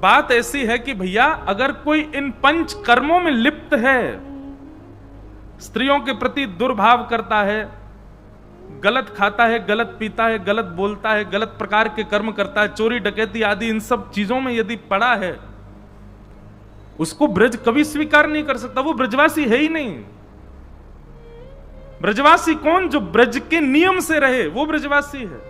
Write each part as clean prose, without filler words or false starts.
बात ऐसी है कि भैया अगर कोई इन पंच कर्मों में लिप्त है, स्त्रियों के प्रति दुर्भाव करता है, गलत खाता है, गलत पीता है, गलत बोलता है, गलत प्रकार के कर्म करता है, चोरी डकैती आदि इन सब चीजों में यदि पड़ा है, उसको ब्रज कभी स्वीकार नहीं कर सकता। वो ब्रजवासी है ही नहीं। ब्रजवासी कौन? जो ब्रज के नियम से रहे, वो ब्रजवासी है।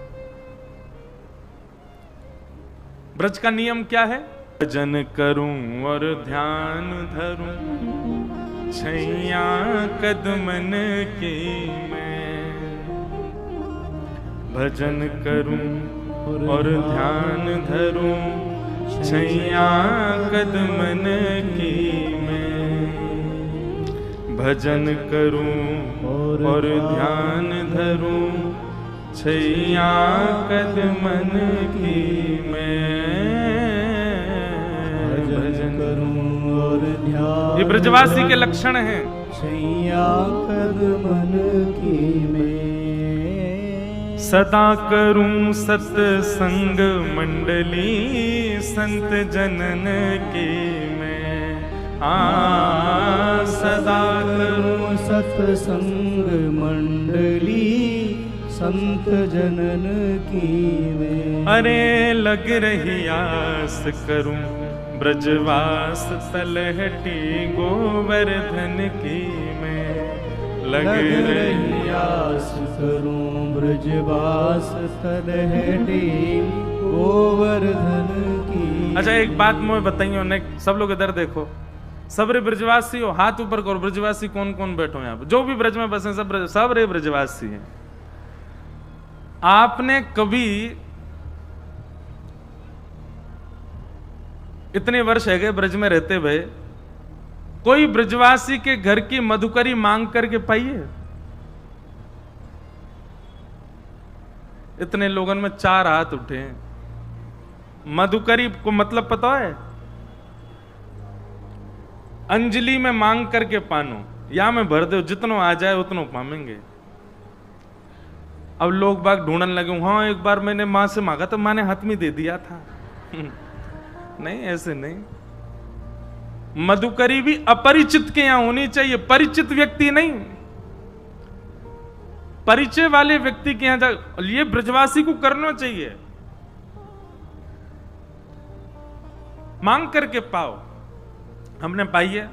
ब्रज का नियम क्या है? भजन करूं और ध्यान धरूं छैया कदमन की मैं, भजन करूं और ध्यान धरूं छैया कदमन की मैं, भजन करूं और ध्यान धरूं छैया कदमन की मैं, भजन करूं और ध्यान। ये ब्रजवासी के लक्षण हैं। छैया कदमन की मैं, सदा करूं सत्संग मंडली संत जनन की मैं, सदा करूं सत्संग मंडली संत जनन की मैं। अरे लग रही आस करूं ब्रजवास तलहटी गोवर्धन की मैं, लग रही आस करूं ब्रजवास तलहटी गोवर्धन की। अच्छा एक बात मुझे बताइए, ने सब लोग इधर देखो, सब रे ब्रजवासी हो, हाथ ऊपर करो। ब्रजवासी कौन कौन बैठो यहाँ पे? जो भी ब्रज में बसे सब रे ब्रजवासी हैं। आपने कभी इतने वर्ष है गए ब्रज में रहते हुए कोई ब्रजवासी के घर की मधुकरी मांग करके पाई है? इतने लोगों में 4 हाथ उठे हैं। मधुकरी को मतलब पता है? अंजलि में मांग करके पानो, या में भर दो, जितनो आ जाए उतनो पामेंगे। अब लोग बाग ढूंढन लगे, हाँ एक बार मैंने मां से मांगा तो मां ने हाथ में दे दिया था। नहीं, ऐसे नहीं। मधुकरी भी अपरिचित के यहां होनी चाहिए, परिचित व्यक्ति नहीं। परिचय वाले व्यक्ति के यहां ये ब्रजवासी को करना चाहिए। मांग करके पाओ। हमने पाई है,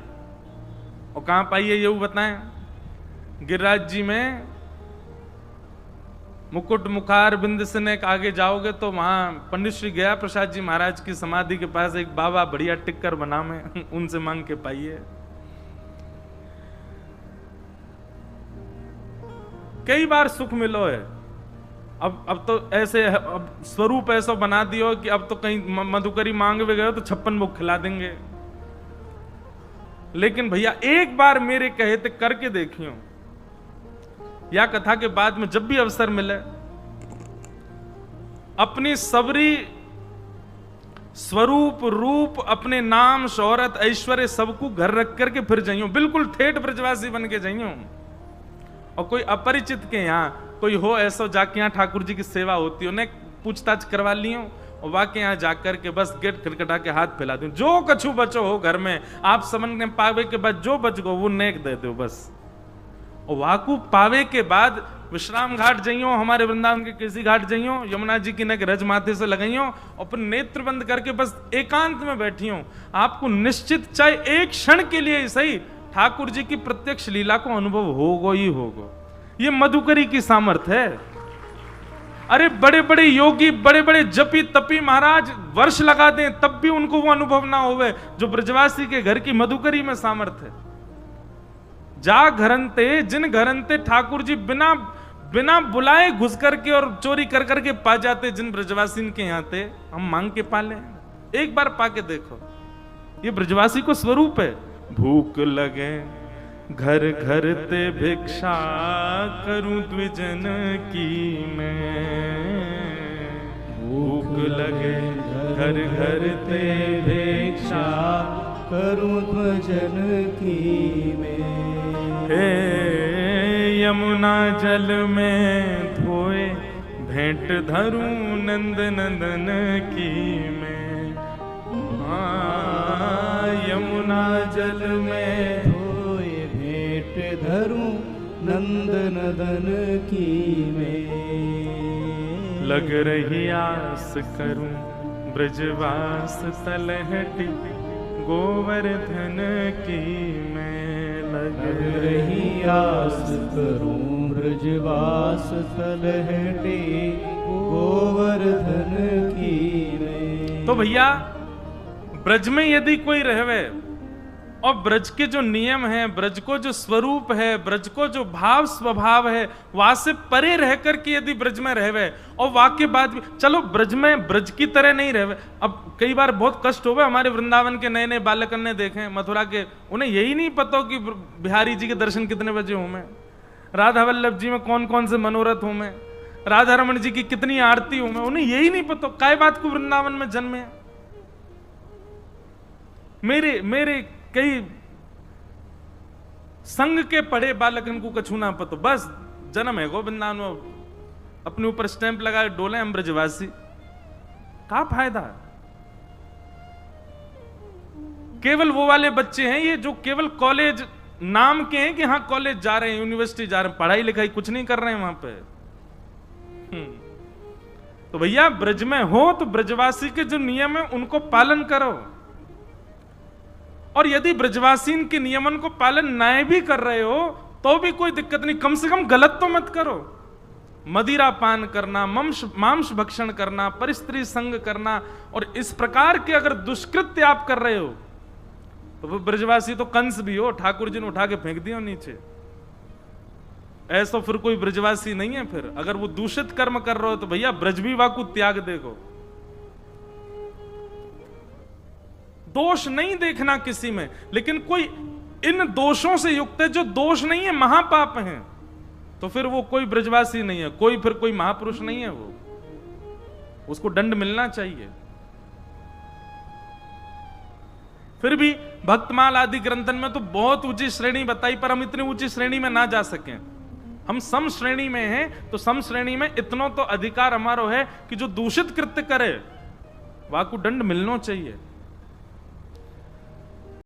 और कहां पाई है ये बताएं। गिरिराज जी में मुकुट मुखार बिंद से ने आगे जाओगे तो वहां पंडित श्री गया प्रसाद जी महाराज की समाधि के पास एक बाबा बढ़िया टिक्कर बना में, उनसे मांग के पाइए। कई बार सुख मिलो है। अब तो ऐसे अब स्वरूप ऐसा बना दियो कि अब तो कहीं मधुकरी मांग भी गए तो 56 मुख खिला देंगे। लेकिन भैया एक बार मेरे कहे थे करके देखियो, या कथा के बाद में जब भी अवसर मिले अपनी सबरी स्वरूप रूप, अपने नाम शोहरत ऐश्वर्य सबको घर रख करके फिर जाइयो, बिल्कुल ठेठ ब्रजवासी बन के जाइयो। और कोई अपरिचित के यहाँ कोई हो ऐसा जाके यहाँ ठाकुर जी की सेवा होती हो, उन्हें पूछताछ करवा लियो और वाके यहाँ जाकर के बस गेट खटखटा के हाथ फैला दो, जो कछु बचो हो घर में आप समझ पावे के बाद जो बच गो वो नेक दे दो बस। और वाकू पावे के बाद विश्राम घाट जाइयो, हमारे वृंदावन के किसी घाट जाइयो, यमुना जी की नग रज माथे से लगाइयो और फिर नेत्र बंद करके बस एकांत में बैठियो। आपको निश्चित चाहे एक क्षण के लिए सही ठाकुर जी की प्रत्यक्ष लीला को अनुभव होगा ही होगा। ये मधुकरी की सामर्थ्य है। अरे बड़े बड़े योगी, बड़े बड़े जपी तपी महाराज वर्ष लगा दें तब भी उनको वो अनुभव ना होवे जो ब्रजवासी के घर की मधुकरी में सामर्थ्य है। जा घरनते, जिन घरनते ठाकुर जी बिना बिना बुलाए घुस करके और चोरी कर करके पा जाते, जिन ब्रजवासी के यहाँ थे, हम मांग के पाले। एक बार पाके देखो, ये ब्रजवासी को स्वरूप है। भूख लगे घर घर ते भिक्षा करूं द्विजन की मैं, भूख लगे घर घर ते भिक्षा करूं द्विजन की मैं। हे यमुना जल में धोए भेंट धरूं नंद नंदन की मैं, नंद नदन की में लग रही आस करूं ब्रजवास तलहटी गोवर्धन की में लग रही आस करूं ब्रजवास तलहटी गोवर्धन की में। तो भैया ब्रज में यदि कोई रहवे और ब्रज के जो नियम हैं, ब्रज को जो स्वरूप है, ब्रज को जो भाव स्वभाव है, वहां से परे रह करके यदि ब्रज में रहवे और वाक्य बाद भी चलो ब्रज में ब्रज की तरह नहीं रहवे। अब कई बार बहुत कष्ट होवे, हमारे वृंदावन के नए नए बालकन ने देखे, मथुरा के, उन्हें यही नहीं पता कि बिहारी जी के दर्शन कितने बजे हूं मैं, राधा वल्लभ जी में कौन कौन से मनोरथ हूं मैं, राधा रमन जी की कितनी आरती हूं मैं, उन्हें यही नहीं पता काय बात को वृंदावन में जन्मे। मेरे कई संघ के पढ़े बालकन को कछु ना पतो, बस जन्म है गोविंदान, अपने ऊपर स्टैंप लगाए डोले हम ब्रजवासी, का फायदा। केवल वो वाले बच्चे हैं ये जो केवल कॉलेज नाम के हैं कि हाँ कॉलेज जा रहे हैं, यूनिवर्सिटी जा रहे हैं, पढ़ाई लिखाई कुछ नहीं कर रहे हैं वहां पे। तो भैया ब्रज में हो तो ब्रजवासी के जो नियम है उनको पालन करो, और यदि ब्रजवासीन के नियमन को पालन ना भी कर रहे हो तो भी कोई दिक्कत नहीं, कम से कम गलत तो मत करो। मदिरा पान करना, मांस भक्षण करना, परिस्त्री संग करना और इस प्रकार के अगर दुष्कृत्य आप कर रहे हो तो वो ब्रजवासी तो कंस भी हो, ठाकुर जी ने उठा के फेंक दिया नीचे, ऐसा फिर कोई ब्रजवासी नहीं है। फिर अगर वो दूषित कर्म कर रहे हो तो भैया ब्रज भी वाकु त्याग देखो, दोष नहीं देखना किसी में, लेकिन कोई इन दोषों से युक्त है जो दोष नहीं है, महापाप हैं, तो फिर वो कोई ब्रजवासी नहीं है, फिर कोई महापुरुष नहीं है, वो उसको दंड मिलना चाहिए। फिर भी भक्तमाल आदि ग्रंथन में तो बहुत ऊंची श्रेणी बताई, पर हम इतनी ऊंची श्रेणी में ना जा सके, हम सम श्रेणी में हैं, तो सम श्रेणी में इतना तो अधिकार हमारा है कि जो दूषित कृत्य करे वाकु दंड मिलना चाहिए।